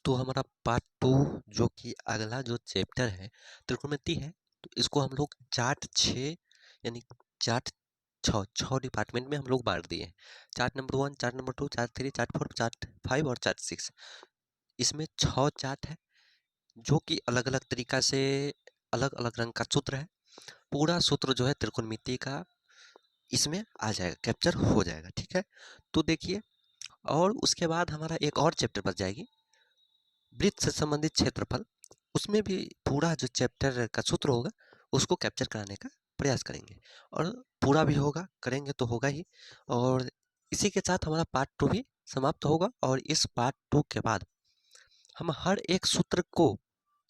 तो हमारा पार्ट 2 जो कि अगला जो चैप्टर है त्रिकोणमिति है, तो इसको हम लोग चार्ट 6 यानी चार्ट 6 डिपार्टमेंट में हम लोग बांट दिए हैं। Chart number 1, chart number 2, chart 3, chart 4, chart 5 और चार्ट 6। इसमें 6 चार्ट है जो कि अलग अलग तरीका से अलग अलग रंग का सूत्र है। पूरा सूत्र जो है त्रिकोणमिति का इसमें आ जाएगा, कैप्चर हो जाएगा। ठीक है, तो देखिए, और उसके बाद हमारा एक और चैप्टर बच जाएगी, वृत्त से संबंधित क्षेत्रफल। उसमें भी पूरा जो चैप्टर का सूत्र होगा उसको कैप्चर कराने का प्रयास करेंगे, और पूरा भी होगा, करेंगे तो होगा ही। और इसी के साथ हमारा पार्ट 2 भी समाप्त होगा, और इस पार्ट 2 के बाद हम हर एक सूत्र को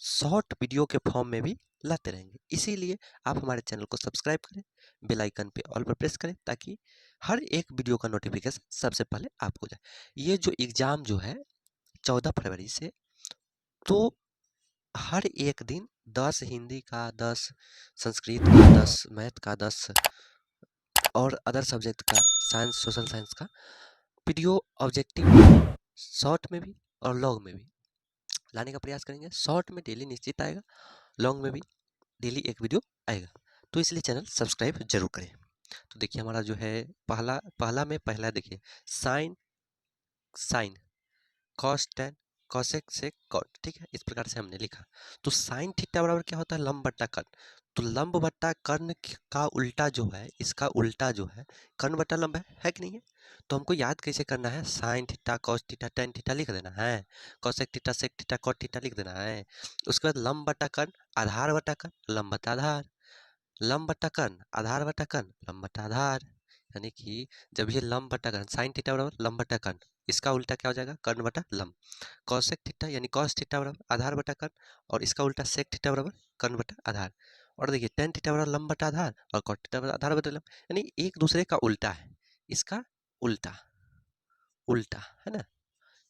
शॉर्ट वीडियो के फॉर्म में भी लाते रहेंगे। इसीलिए आप हमारे चैनल को सब्सक्राइब करें, बेल आइकन पे ऑल पर प्रेस करें, ताकि हर एक वीडियो का नोटिफिकेशन सबसे पहले आपको जाए। ये जो एग्ज़ाम जो है 14 फरवरी से, तो हर एक दिन 10 हिंदी का, 10 संस्कृत का, 10 मैथ का, 10 और अदर सब्जेक्ट का, साइंस, सोशल साइंस का वीडियो ऑब्जेक्टिव शॉर्ट में भी और लॉन्ग में भी लाने का प्रयास करेंगे। शॉर्ट में डेली निश्चित आएगा, लॉन्ग में भी डेली एक वीडियो आएगा, तो इसलिए चैनल सब्सक्राइब जरूर करें। तो देखिए, हमारा जो है पहला देखिए, sine sine cos tan cosec sec cot. ठीक है, इस प्रकार से हमने लिखा। तो साइन थीटा बराबर क्या होता है? लंब बट्टा कर्ण। तो लंब बट्टा कर्ण का उल्टा जो है, इसका उल्टा जो है कर्ण बट्टा लंब है कि नहीं है? तो हमको याद कैसे करना है? Sine theta cos theta tan theta लिख देना है, cosec theta sec theta cot theta लिख देना है। उसके बाद लंब बट्टा कर्ण, आधार बट्टा कर्ण, लंब बट्टा आधार, लंब बट्टा कर्ण, आधार बट्टा कर्ण, लंब बट्टा आधार। यानी कि जब ये लंब बट्टा कर्ण, साइन थीटा बराबर लंब बट्टा कर्ण, इसका उल्टा क्या हो जाएगा? कर्ण बटा लंब। कॉसेक थीटा यानी कॉस थीटा बराबर आधार बटा कर्ण, और इसका उल्टा सेक थीटा बराबर कर्ण बटा आधार। और देखिए, टेन थीटा बराबर लंब बटा आधार, और कॉट थीटा बराबर आधार बटा लंब। यानी एक दूसरे का उल्टा है, इसका उल्टा उल्टा है ना,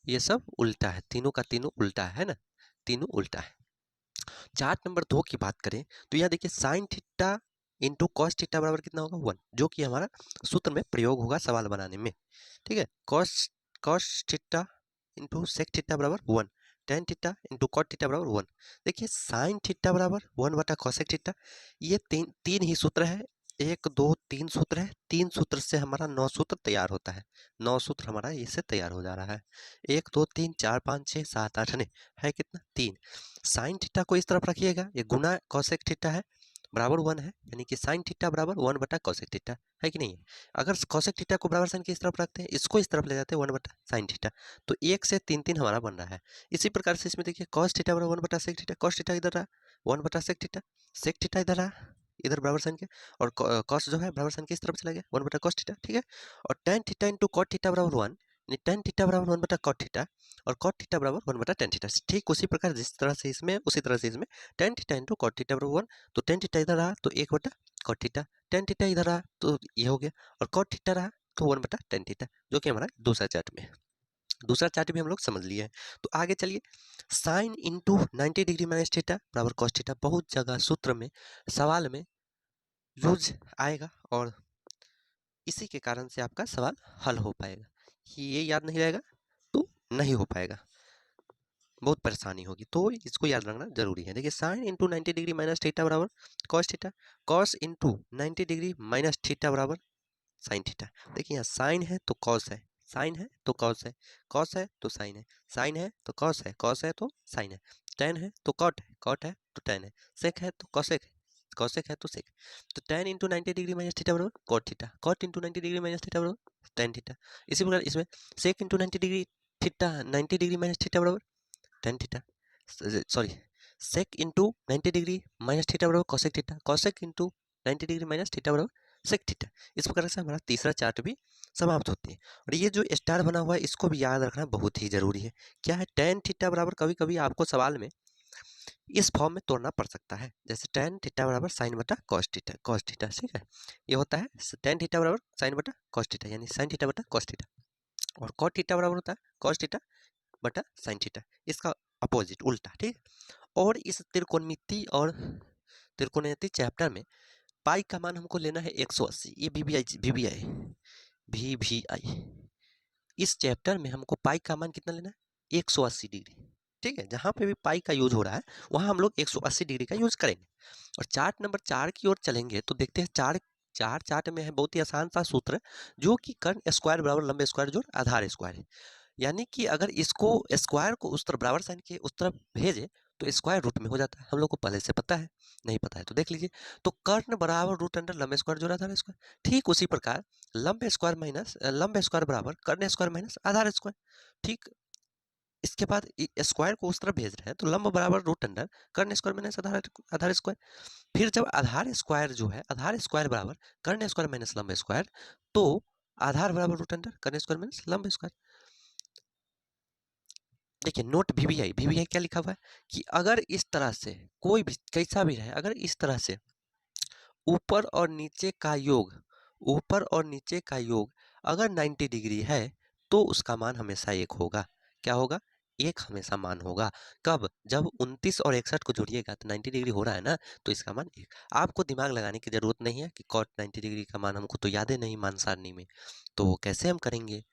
ये सब उल्टा है, तीनों का तीनों उल्टा है ना, तीनों उल्टा है। चार्ट नंबर 2 की बात करें तो यहाँ देखिए, sine theta into cos theta बराबर कितना होगा? 1, जो कि हमारा सूत्र में प्रयोग होगा सवाल बनाने में। ठीक है, cos cos theta into sec theta बराबर 1, tan theta into cot theta बराबर 1। देखिए, साइन थीटा बराबर 1 बटा कॉसेक थीटा, ये तीन तीन ही सूत्र है। 1 2 3 सूत्र है, 3 सूत्र से हमारा 9 सूत्र तैयार होता है। 9 सूत्र हमारा इससे तैयार हो जा रहा है। 1 2 3 4 5 6 7 8 नहीं है कितना? 3। साइन थीटा को इस तरफ रखिएगा, ये गुना कॉसेक थीटा है, बराबर 1 है, यानी कि साइन थीटा बराबर 1 बटा कॉसेक थीटा है कि नहीं है? अगर कॉसेक थीटा को बराबर साइन के इस तरफ रखते हैं, इसको इस तरफ ले जाते हैं 1 बटा साइन थीटा, तो 1 से 3 3 हमारा बन रहा है। इसी प्रकार से इसमें देखिए, कॉस थीटा बराबर 1 बटा सेक थीटा, कॉस थीटा इधर रहा, 1 बटा सेक थीटा इधर रहा, इधर बराबर साइन के, और कॉस जो है बराबर साइन के इस तरफ चला गया, 1 बटा कॉस थीटा। ठीक है, और tan theta into cot theta बराबर 1, यानी टेन थीटा बराबर 1 बटा कॉट थीटा, और कॉट थीटा बराबर 1 बटा टेन थीटा। ठीक उसी प्रकार जिस तरह से इसमें, उसी तरह से इसमें tan theta into cot theta बराबर 1, तो टेन थीटा इधर रहा तो 1 बटा कॉट थीटा, टेन थीटा इधर रहा तो ये हो गया, और कॉट थीटा रहा तो 1 बटा टेन थीटा, जो कि हमारा दूसरा चार्ट में है। दूसरा चार्ट भी हम लोग समझ लिए हैं। तो आगे चलिए, sign into 90 degree minus theta बराबर कॉस थीटा, बहुत जगह सूत्र में, सवाल में यूज आएगा, और इसी के कारण से आपका सवाल हल हो पाएगा। ये याद नहीं रहेगा तो नहीं हो पाएगा, बहुत परेशानी होगी, तो इसको याद रखना जरूरी है। देखिए, sine into 90 degree minus theta बराबर cos theta, cos into 90 degree minus theta बराबर साइन थीटा। देखिए, यहाँ साइन है तो कॉस है, साइन है तो कॉस है, कॉस है तो साइन है, साइन है तो कॉस है, कॉस है तो साइन है, टेन है तो कॉट है, कॉट है तो टेन है, सेक है तो कॉसेक है, कॉसेक है तो सेक। तो tan into 90 degree minus theta बराबर cot theta, cot into 90 degree minus theta बराबर टेन थीटा। इसी प्रकार इसमें sec into 90 degree theta, 90 degree minus theta बराबर tan theta, sorry, sec into 90 degree minus theta बराबर cosec theta, cosec into 90 degree minus theta बराबर sec theta. इस प्रकार से हमारा तीसरा चार्ट भी समाप्त होती है। और ये जो स्टार बना हुआ है, इसको भी याद रखना बहुत ही जरूरी है। क्या है? टेन थीटा बराबर कभी कभी आपको सवाल में इस फॉर्म में तोड़ना पड़ सकता है, जैसे टेन थीटा बराबर साइन बटा कॉस थीटा, कॉस थीटा। ठीक है, ये होता है टेन थीटा बराबर साइन बटा कॉस थीटा, यानी साइन थीटा बटा कॉस थीटा, और कॉट थीटा बराबर होता है कॉस थीटा बटा साइन थीटा, इसका अपोजिट उल्टा। ठीक है, और इस त्रिकोणमिति और त्रिकोणमिति चैप्टर में पाई का मान हमको लेना है 180। ये वी वी आई, इस चैप्टर में हमको पाई का मान कितना लेना है? 180 डिग्री। ठीक है, जहाँ पे भी पाई का यूज हो रहा है वहाँ हम लोग 180 डिग्री का यूज करेंगे। और चार्ट नंबर 4 की ओर चलेंगे तो देखते हैं चार चार चार्ट में है बहुत ही आसान सा सूत्र, जो कि कर्ण स्क्वायर बराबर लंबे स्क्वायर जोड़ आधार स्क्वायर है। यानी कि अगर इसको स्क्वायर को उस तरफ बराबर साइन के उस तरफ भेजे तो स्क्वायर रूट में हो जाता है, हम लोग को पहले से पता है। नहीं पता है तो देख लीजिए। तो कर्ण बराबर रूट अंडर लंबे स्क्वायर जोड़ आधार स्क्वायर। ठीक उसी प्रकार लंबे स्क्वायर बराबर कर्ण स्क्वायर माइनस आधार स्क्वायर। ठीक, इसके बाद स्क्वायर को उस तरफ भेज रहे हैं तो लंब बराबर रूट अंडर कर्ण square minus Aadhaar Aadhaar square. फिर जब आधार स्क्वायर जो है आधार स्क्वायर बराबर कर्ण स्क्वायर माइनस लंब स्क्वायर, तो आधार बराबर रूट अंडर कर्ण स्क्वायर माइनस लंब स्क्वायर। देखिए नोट वीवीआई, वीवीआई क्या लिखा हुआ है कि अगर इस तरह से कोई भी कैसा भी रहे, अगर इस तरह से ऊपर और नीचे का योग, ऊपर और नीचे का योग अगर 90 डिग्री है तो उसका मान हमेशा एक होगा। क्या होगा? एक हमेशा मान होगा। कब? जब 29 और 61 को जोड़िएगा तो 90 डिग्री हो रहा है ना, तो इसका मान एक। आपको दिमाग लगाने की जरूरत नहीं है कि कॉट 90 डिग्री का मान हमको तो याद है नहीं मान सारणी में, तो कैसे हम करेंगे?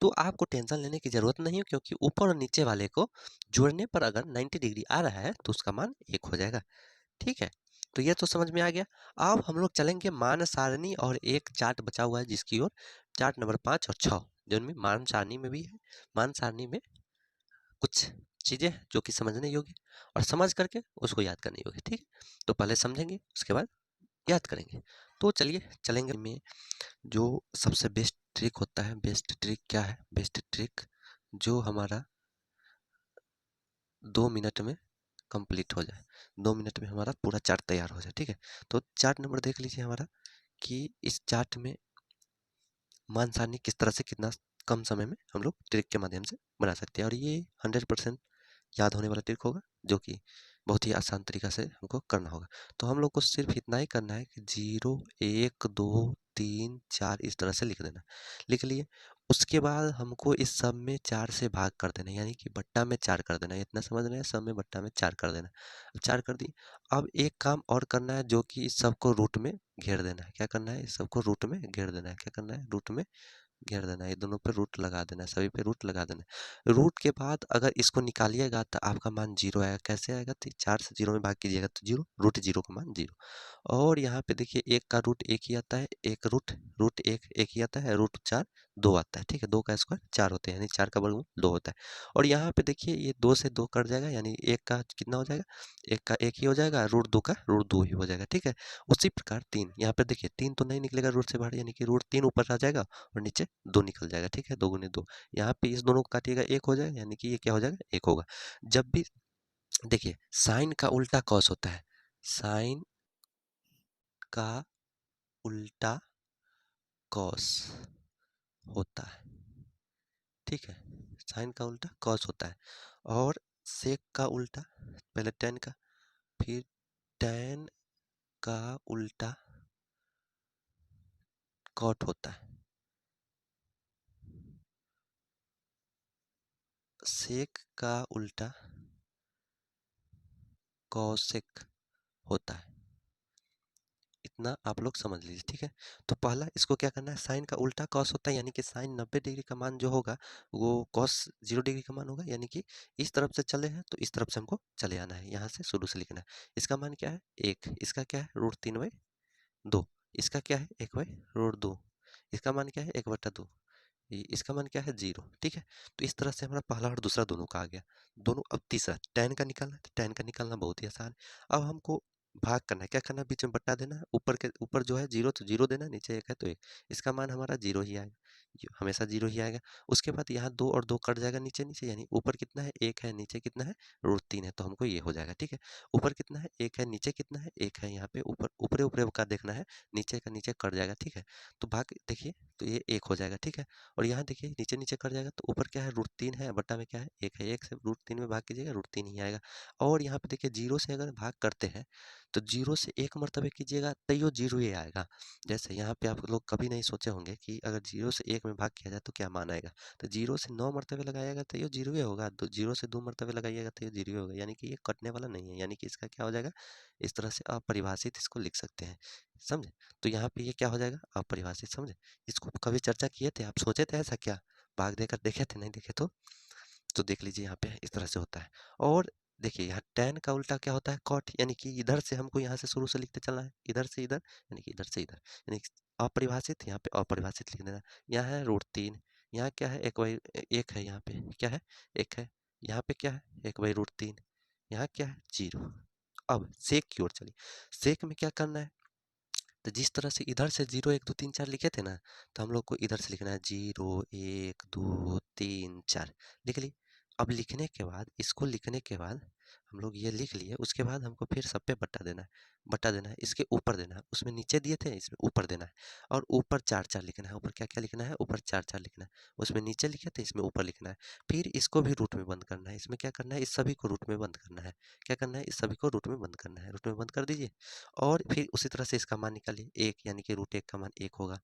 तो आपको टेंशन लेने की जरूरत नहीं है, क्योंकि ऊपर और नीचे वाले को जोड़ने पर अगर 90 डिग्री आ रहा है तो उसका मान एक हो जाएगा। ठीक है, तो ये तो समझ में आ गया। अब हम लोग चलेंगे मान सारणी और एक चार्ट बचा हुआ है जिसकी ओर, चार्ट नंबर 5 और 6, जिनमें मान सारणी में भी है। मान सारणी में कुछ चीजें हैं जो कि समझने योग्य और समझ करके उसको याद करने योग्य। ठीक है, तो पहले समझेंगे उसके बाद याद करेंगे। तो चलिए चलेंगे में जो सबसे बेस्ट ट्रिक होता है। बेस्ट ट्रिक क्या है? बेस्ट ट्रिक जो हमारा 2 मिनट में कंप्लीट हो जाए, 2 मिनट में हमारा पूरा चार्ट तैयार हो जाए। ठीक है, तो चार्ट नंबर देख लीजिए हमारा कि इस चार्ट में मान सारणी किस तरह से कितना कम समय में हम लोग ट्रिक के माध्यम से बना सकते हैं, और ये 100% याद होने वाला ट्रिक होगा, जो कि बहुत ही आसान तरीका से हमको करना होगा। तो हम लोग को सिर्फ इतना ही करना है कि 0 1 2 3 4 इस तरह से लिख देना। लिख लिए, उसके बाद हमको इस सब में 4 से भाग कर देना, यानी कि बट्टा में 4 कर देना। इतना समझ रहे हैं, सब में बट्टा में 4 कर देना। अब 4 कर दिए। अब एक काम और करना है, जो कि इस सबको रूट में घेर देना है। क्या करना है? इस सबको रूट में घेर देना है। क्या करना है? रूट में घेर देना है। ये दोनों पे रूट लगा देना है, सभी पे रूट लगा देना है। रूट के बाद अगर इसको निकालिएगा तो आपका मान 0 आएगा। कैसे आएगा? तो 4 से 0 में भाग कीजिएगा तो 0, रूट 0 का मान 0। और यहाँ पे देखिए एक का रूट एक ही आता है, एक रूट रूट एक ही आता है, रूट 4 2 आता है। ठीक है, 2 का स्क्वायर 4 होते हैं, यानी 4 का वर्गमूल 2 होता है। और यहाँ पे देखिए ये 2 से 2 कट जाएगा, यानी एक का कितना हो जाएगा? एक का एक ही हो जाएगा, रूट 2 का रूट 2 ही हो जाएगा। ठीक है, उसी प्रकार 3, यहाँ पे देखिए 3 तो नहीं निकलेगा रूट से बाहर, यानी कि रूट 3 ऊपर आ जाएगा और नीचे 2 निकल जाएगा। ठीक है, 2 गुने 2, यहाँ पे इस दोनों को काटिएगा 1 हो जाएगा, यानी कि ये क्या हो जाएगा? 1 होगा। जब भी देखिए साइन का उल्टा कॉस होता है, साइन का उल्टा कॉस होता है। ठीक है, साइन का उल्टा कॉस होता है। और सेक का उल्टा, पहले टेन का, फिर टेन का उल्टा कॉट होता है। सेक का उल्टा कॉसेक होता है। इतना आप लोग समझ लीजिए। ठीक है, तो पहला इसको क्या करना है? साइन का उल्टा कॉस होता है, यानी कि साइन 90 डिग्री का मान जो होगा वो कॉस 0 डिग्री का मान होगा। यानी कि इस तरफ से चले हैं तो इस तरफ से हमको चले आना है, यहाँ से शुरू से लिखना है। इसका मान क्या है? 1। इसका क्या है? रूट 3/2। इसका क्या है? 1/√2। इसका मान क्या है? 1/2। इसका मान क्या है? 0। ठीक है, तो इस तरह से हमारा पहला और दूसरा दोनों का आ गया। दोनों, अब तीसरा tan का निकालना है, तो tan का निकालना बहुत ही आसान है। अब हमको भाग करना है। क्या करना है? बीच में बट्टा देना है। ऊपर के ऊपर जो है 0 तो 0 देना, नीचे 1 है तो 1। इसका मान हमारा 0 ही आएगा, हमेशा 0 ही आएगा। उसके बाद यहाँ 2 और 2 कट जाएगा नीचे नीचे, यानी ऊपर कितना है? 1 है, नीचे कितना है? √3 है, तो हमको ये हो जाएगा। ठीक है, ऊपर कितना है? 1 है, नीचे कितना है? 1 है। यहाँ पे ऊपर ऊपरे ऊपरे का देखना है, नीचे का नीचे कट जाएगा। ठीक है, तो भाग देखिए तो ये 1 हो जाएगा। ठीक है, और यहाँ देखिए नीचे नीचे कट जाएगा, तो ऊपर क्या है? √3 है, बट्टा में क्या है? 1 है। 1 से √3 में भाग कीजिएगा, √3 ही आएगा। और यहाँ पे देखिए 0 से अगर भाग करते हैं तो 0 से 1 मरतबे कीजिएगा तैयो 0 ही आएगा। जैसे यहाँ पे आप लोग कभी नहीं सोचे होंगे कि अगर 0 से 1 में भाग किया जाए तो क्या मान आएगा। तो 0 से 9 मरतबे लगाइएगा तो ये 0 ही होगा, तो 0 से 2 मरतबे लगाइएगा तो ये 0 ही होगा, यानी कि ये कटने वाला नहीं है। यानी कि इसका क्या हो जाएगा? इस तरह से अपरिभाषित इसको लिख सकते हैं। समझे? तो यहाँ पे ये क्या हो जाएगा? अपरिभाषित। समझे? इसको कभी चर्चा किए थे? आप सोचे थे ऐसा क्या? भाग देकर देखे थे? नहीं देखे तो तो देख लीजिए यहाँ पे इस तरह से होता है। और देखिए यहाँ tan का उल्टा क्या होता है, cot, यानी कि इधर से हमको यहाँ से शुरू से लिखते चलना है, इधर से इधर यानी कि इधर से इधर, यानी कि अपरिभाषित, यहाँ पे अपरिभाषित लिख देना। यहाँ है √3, यहाँ क्या है, 1 है, यहाँ पे क्या है, 1 है, यहाँ पे क्या है, 1/√3, यहाँ क्या है, 0। अब सेक की ओर चलिए। सेक में क्या करना है, तो जिस तरह से इधर से 0 1 2 3 4 लिखे थे ना, तो हम लोग को इधर से लिखना है 0 1 2 3 4, लिख ली। अब लिखने के बाद, इसको लिखने के बाद हम लोग ये लिख लिए, उसके बाद हमको फिर सब पे बट्टा देना है, बट्टा देना है, इसके ऊपर देना है, उसमें नीचे दिए थे इसमें ऊपर देना है, और ऊपर 4 4 लिखना है, ऊपर क्या क्या लिखना है, ऊपर 4 4 लिखना है, उसमें नीचे लिखे थे इसमें ऊपर लिखना है। फिर इसको भी रूट में बंद करना है, इसमें क्या करना है, इस सभी को रूट में बंद करना है, क्या करना है, इस सभी को रूट में बंद करना है, रूट में बंद कर दीजिए। और फिर उसी तरह से इसका मान निकालिए, 1 यानी कि √1 का मान 1 होगा।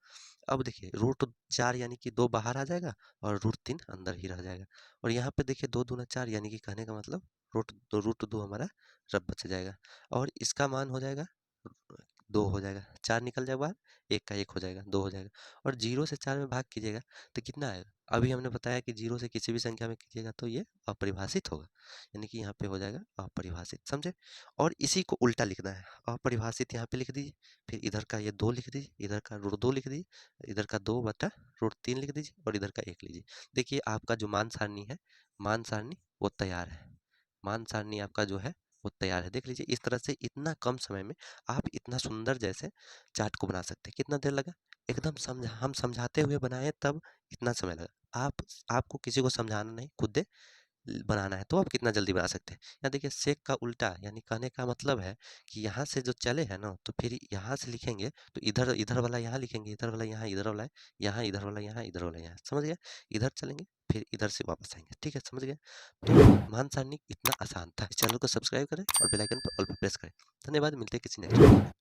अब देखिए √4 यानी कि 2 बाहर आ जाएगा और √3 अंदर ही रह जाएगा। और यहाँ पे देखिए 2 दूना 4 यानी कि कहने का मतलब √2 हमारा रब बच जाएगा, और इसका मान हो जाएगा 2 हो जाएगा, 4 निकल जाएगा बाहर, 1 का 1 हो जाएगा, 2 हो जाएगा। और 0 से 4 में भाग कीजिएगा तो कितना आएगा, अभी हमने बताया कि 0 से किसी भी संख्या में कीजिएगा तो ये अपरिभाषित होगा, यानी कि यहाँ पे हो जाएगा अपरिभाषित, समझे। और इसी को उल्टा लिखना है, अपरिभाषित यहाँ पे लिख दीजिए, फिर इधर का ये 2 लिख दीजिए, इधर का √2 लिख दीजिए, इधर का 2/√3 लिख दीजिए, और इधर का 1 लीजिए। देखिए आपका जो मान सारणी है, मान सारणी वो तैयार है, मान सारणी आपका जो है वो तैयार है। देख लीजिए इस तरह से इतना कम समय में आप इतना सुंदर जैसे चार्ट को बना सकते हैं। कितना देर लगा, एकदम हम समझाते हुए बनाए तब इतना समय लगा। आपको किसी को समझाना नहीं, खुद बनाना है तो आप कितना जल्दी बना सकते हैं। यहाँ देखिए सेक का उल्टा, यानी कहने का मतलब है कि यहाँ से जो चले हैं ना, तो फिर यहाँ से लिखेंगे तो इधर इधर वाला यहाँ लिखेंगे, इधर वाला यहाँ, इधर वाला यहाँ, इधर वाला यहाँ, इधर वाला यहाँ, समझ गया। इधर चलेंगे फिर इधर से वापस आएंगे, ठीक है, समझ गए। तो मान सारणी इतना आसान था। चैनल को सब्सक्राइब करें और बेल आइकन पर ऑल पर प्रेस करें। धन्यवाद, मिलते हैं किसी नेक्स्ट वीडियो में।